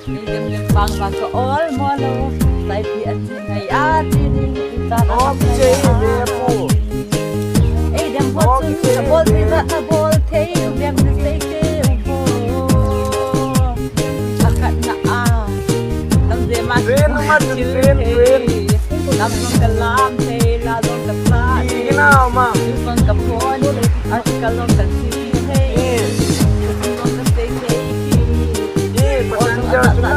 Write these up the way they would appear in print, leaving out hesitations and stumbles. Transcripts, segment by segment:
bang bang ko all molo sai pi at ngay ati ning kita ay dem hot sun sa bol pi ba a bol tay dem na say ke bo akat na tam de ma Train. nam nong kalam tay la dong ka sa Ginaw, ma'am. nong ka pon at kalong ka si hey nong ka say ke Passenger na.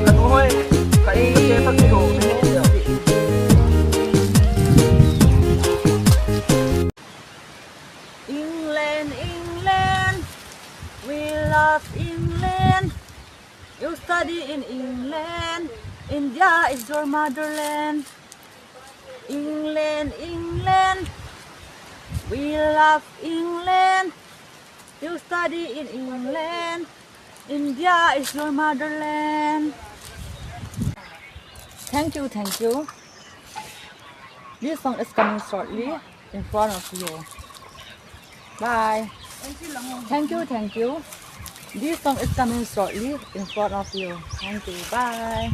Kanuhoy. Kain ka kaya pag-iho. England, England, we love England. You study in England, India is your motherland. England, England, we love England. You study in England, India is your motherland. Thank you, thank you. This song is coming shortly in front of you. Bye. Thank you, thank you. This song is coming shortly in front of you. Thank you. Bye.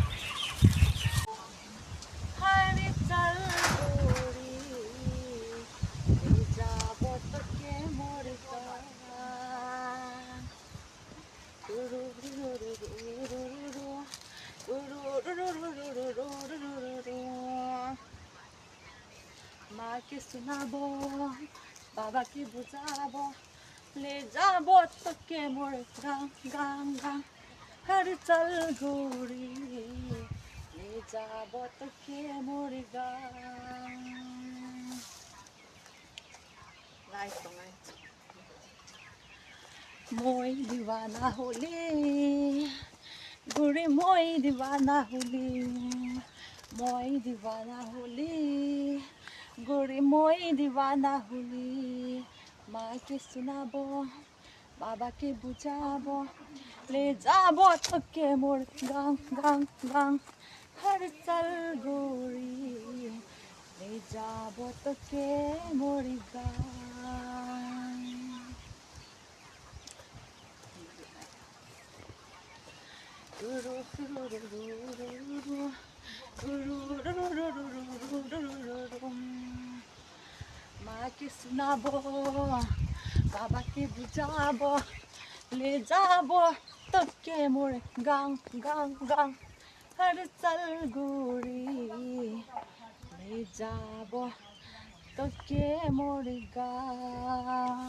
माँ की सुनाबो बाबा की बुझाबो ले जाबो तो के मोर गांग गांग गांग हर चल गोरी ले जाबो तो के मोर गांग मोई दीवाना होली गोरी मोई दीवाना होली मोई दीवाना होली गोरी मोई दीवाना होली माँ के सुनाबो बाबा के बुझाबो ले जाबो तो के मोर गांग गांग गांग हर चल गोरी ले जाबो तो के मोर गांग माँ के सुनाबो बाबा के बुझाबो ले जाबो तो के मोर गांग गांग गांग हर चल गोरी ले जाबो तो के मोर गांग